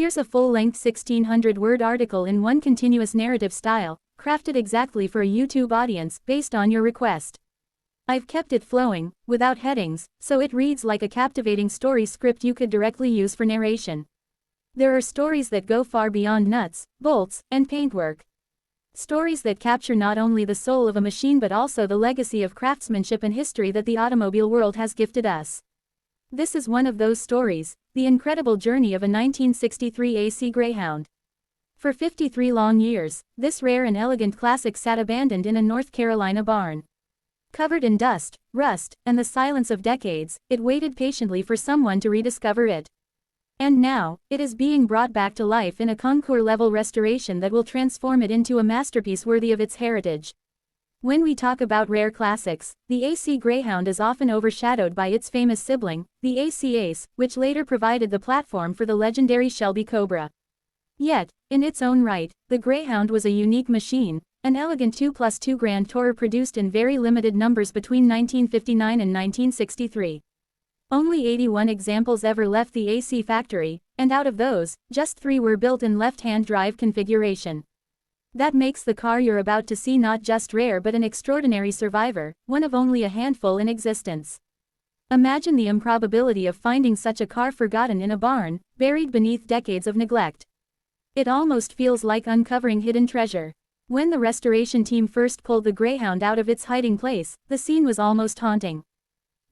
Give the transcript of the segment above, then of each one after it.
Here's a full-length 1600-word article in one continuous narrative style, crafted exactly for a YouTube audience, based on your request. I've kept it flowing, without headings, so it reads like a captivating story script you could directly use for narration. There are stories that go far beyond nuts, bolts, and paintwork. Stories that capture not only the soul of a machine but also the legacy of craftsmanship and history that the automobile world has gifted us. This is one of those stories, the incredible journey of a 1963 AC Greyhound. For 53 long years, this rare and elegant classic sat abandoned in a North Carolina barn. Covered in dust, rust, and the silence of decades, it waited patiently for someone to rediscover it. And now, it is being brought back to life in a Concours-level restoration that will transform it into a masterpiece worthy of its heritage. When we talk about rare classics, the AC Greyhound is often overshadowed by its famous sibling, the AC Ace, which later provided the platform for the legendary Shelby Cobra. Yet, in its own right, the Greyhound was a unique machine, an elegant 2+2 Grand Tourer produced in very limited numbers between 1959 and 1963. Only 81 examples ever left the AC factory, and out of those, just 3 were built in left-hand drive configuration. That makes the car you're about to see not just rare but an extraordinary survivor, one of only a handful in existence. Imagine the improbability of finding such a car forgotten in a barn, buried beneath decades of neglect. It almost feels like uncovering hidden treasure. When the restoration team first pulled the Greyhound out of its hiding place, the scene was almost haunting.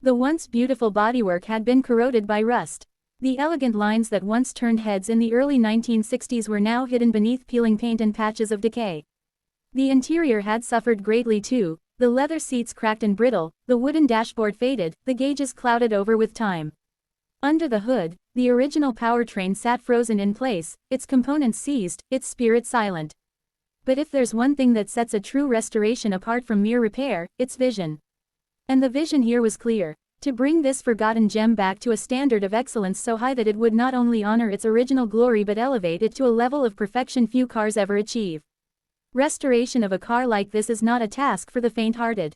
The once beautiful bodywork had been corroded by rust. The elegant lines that once turned heads in the early 1960s were now hidden beneath peeling paint and patches of decay. The interior had suffered greatly too, the leather seats cracked and brittle, the wooden dashboard faded, the gauges clouded over with time. Under the hood, the original powertrain sat frozen in place, its components seized, its spirit silent. But if there's one thing that sets a true restoration apart from mere repair, it's vision. And the vision here was clear: to bring this forgotten gem back to a standard of excellence so high that it would not only honor its original glory but elevate it to a level of perfection few cars ever achieve. Restoration of a car like this is not a task for the faint-hearted.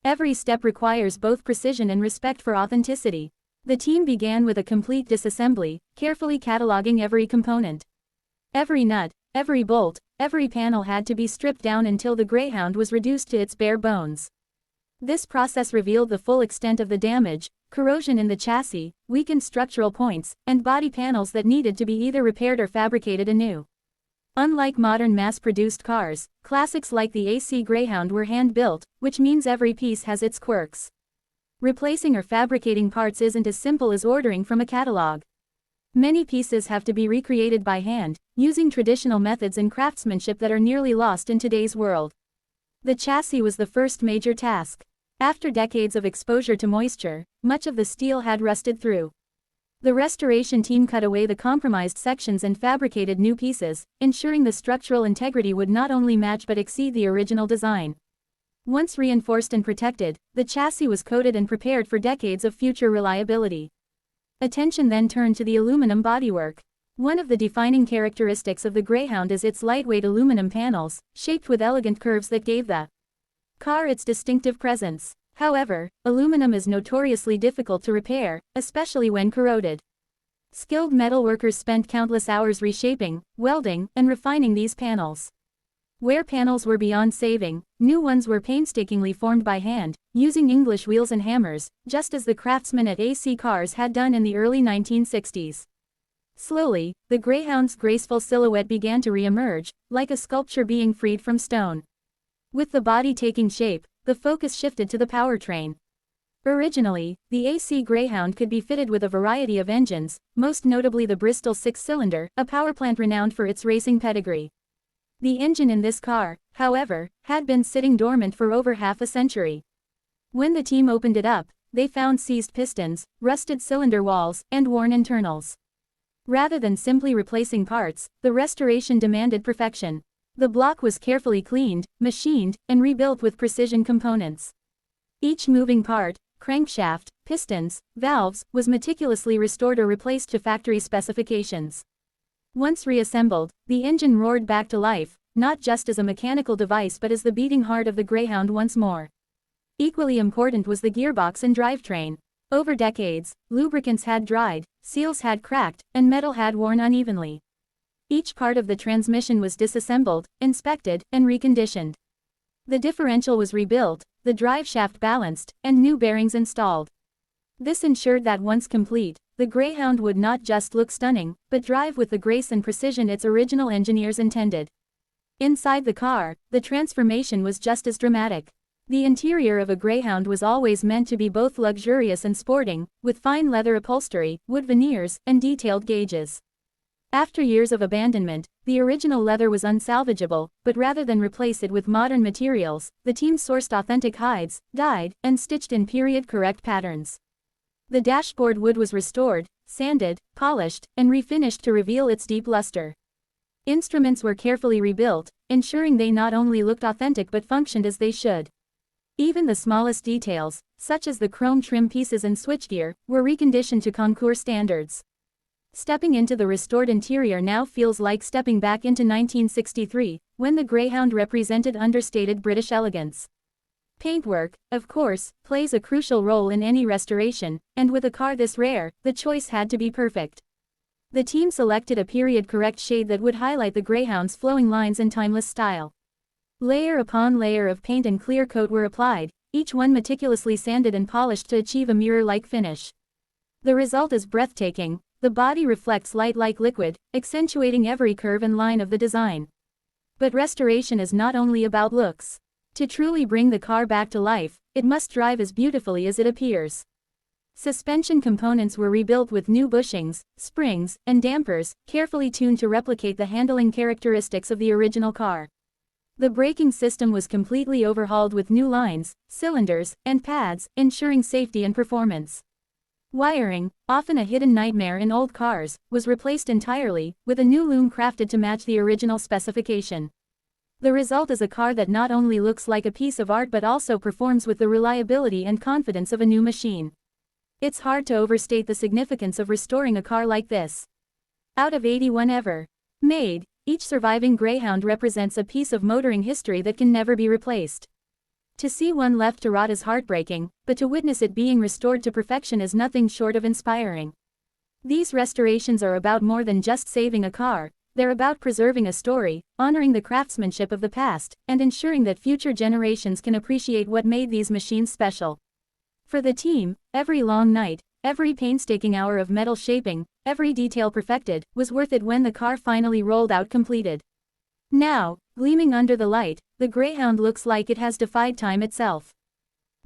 Every step requires both precision and respect for authenticity. The team began with a complete disassembly, carefully cataloging every component. Every nut, every bolt, every panel had to be stripped down until the Greyhound was reduced to its bare bones. This process revealed the full extent of the damage: corrosion in the chassis, weakened structural points, and body panels that needed to be either repaired or fabricated anew. Unlike modern mass-produced cars, classics like the AC Greyhound were hand-built, which means every piece has its quirks. Replacing or fabricating parts isn't as simple as ordering from a catalog. Many pieces have to be recreated by hand, using traditional methods and craftsmanship that are nearly lost in today's world. The chassis was the first major task. After decades of exposure to moisture, much of the steel had rusted through. The restoration team cut away the compromised sections and fabricated new pieces, ensuring the structural integrity would not only match but exceed the original design. Once reinforced and protected, the chassis was coated and prepared for decades of future reliability. Attention then turned to the aluminum bodywork. One of the defining characteristics of the Greyhound is its lightweight aluminum panels, shaped with elegant curves that gave the car its distinctive presence. However, aluminum is notoriously difficult to repair, especially when corroded. Skilled metalworkers spent countless hours reshaping, welding, and refining these panels. Where panels were beyond saving, new ones were painstakingly formed by hand, using English wheels and hammers, just as the craftsmen at AC Cars had done in the early 1960s. Slowly, the Greyhound's graceful silhouette began to re-emerge, like a sculpture being freed from stone. With the body taking shape, the focus shifted to the powertrain. Originally, the AC Greyhound could be fitted with a variety of engines, most notably the Bristol 6-cylinder, a powerplant renowned for its racing pedigree. The engine in this car, however, had been sitting dormant for over half a century. When the team opened it up, they found seized pistons, rusted cylinder walls, and worn internals. Rather than simply replacing parts, the restoration demanded perfection. The block was carefully cleaned, machined, and rebuilt with precision components. Each moving part, crankshaft, pistons, valves, was meticulously restored or replaced to factory specifications. Once reassembled, the engine roared back to life, not just as a mechanical device but as the beating heart of the Greyhound once more. Equally important was the gearbox and drivetrain. Over decades, lubricants had dried, seals had cracked, and metal had worn unevenly. Each part of the transmission was disassembled, inspected, and reconditioned. The differential was rebuilt, the drive shaft balanced, and new bearings installed. This ensured that once complete, the Greyhound would not just look stunning, but drive with the grace and precision its original engineers intended. Inside the car, the transformation was just as dramatic. The interior of a Greyhound was always meant to be both luxurious and sporting, with fine leather upholstery, wood veneers, and detailed gauges. After years of abandonment, the original leather was unsalvageable, but rather than replace it with modern materials, the team sourced authentic hides, dyed, and stitched in period-correct patterns. The dashboard wood was restored, sanded, polished, and refinished to reveal its deep luster. Instruments were carefully rebuilt, ensuring they not only looked authentic but functioned as they should. Even the smallest details, such as the chrome trim pieces and switchgear, were reconditioned to Concours standards. Stepping into the restored interior now feels like stepping back into 1963, when the Greyhound represented understated British elegance. Paintwork, of course, plays a crucial role in any restoration, and with a car this rare, the choice had to be perfect. The team selected a period-correct shade that would highlight the Greyhound's flowing lines and timeless style. Layer upon layer of paint and clear coat were applied, each one meticulously sanded and polished to achieve a mirror-like finish. The result is breathtaking. The body reflects light like liquid, accentuating every curve and line of the design. But restoration is not only about looks. To truly bring the car back to life, it must drive as beautifully as it appears. Suspension components were rebuilt with new bushings, springs, and dampers, carefully tuned to replicate the handling characteristics of the original car. The braking system was completely overhauled with new lines, cylinders, and pads, ensuring safety and performance. Wiring, often a hidden nightmare in old cars, was replaced entirely, with a new loom crafted to match the original specification. The result is a car that not only looks like a piece of art but also performs with the reliability and confidence of a new machine. It's hard to overstate the significance of restoring a car like this. Out of 81 ever made, each surviving Greyhound represents a piece of motoring history that can never be replaced. To see one left to rot is heartbreaking, but to witness it being restored to perfection is nothing short of inspiring. These restorations are about more than just saving a car, they're about preserving a story, honoring the craftsmanship of the past, and ensuring that future generations can appreciate what made these machines special. For the team, every long night, every painstaking hour of metal shaping, every detail perfected, was worth it when the car finally rolled out completed. Now, gleaming under the light, the Greyhound looks like it has defied time itself.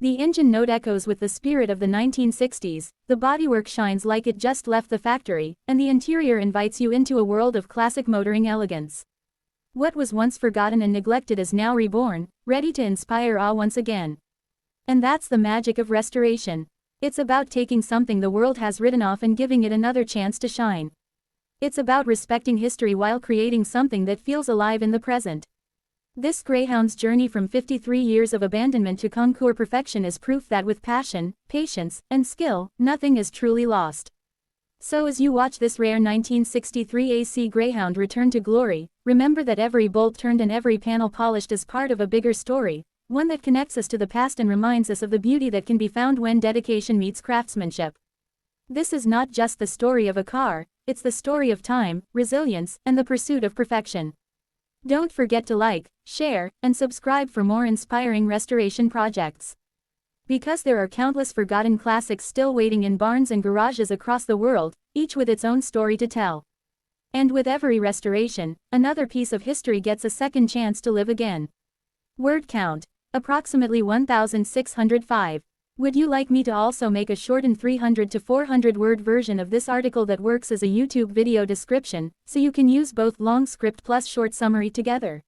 The engine note echoes with the spirit of the 1960s, the bodywork shines like it just left the factory, and the interior invites you into a world of classic motoring elegance. What was once forgotten and neglected is now reborn, ready to inspire awe once again. And that's the magic of restoration. It's about taking something the world has written off and giving it another chance to shine. It's about respecting history while creating something that feels alive in the present. This Greyhound's journey from 53 years of abandonment to Concours perfection is proof that with passion, patience, and skill, nothing is truly lost. So as you watch this rare 1963 AC Greyhound return to glory, remember that every bolt turned and every panel polished is part of a bigger story, one that connects us to the past and reminds us of the beauty that can be found when dedication meets craftsmanship. This is not just the story of a car, it's the story of time, resilience, and the pursuit of perfection. Don't forget to like, share, and subscribe for more inspiring restoration projects. Because there are countless forgotten classics still waiting in barns and garages across the world, each with its own story to tell. And with every restoration, another piece of history gets a second chance to live again. Word count: approximately 1,605. Would you like me to also make a shortened 300 to 400 word version of this article that works as a YouTube video description, so you can use both long script plus short summary together?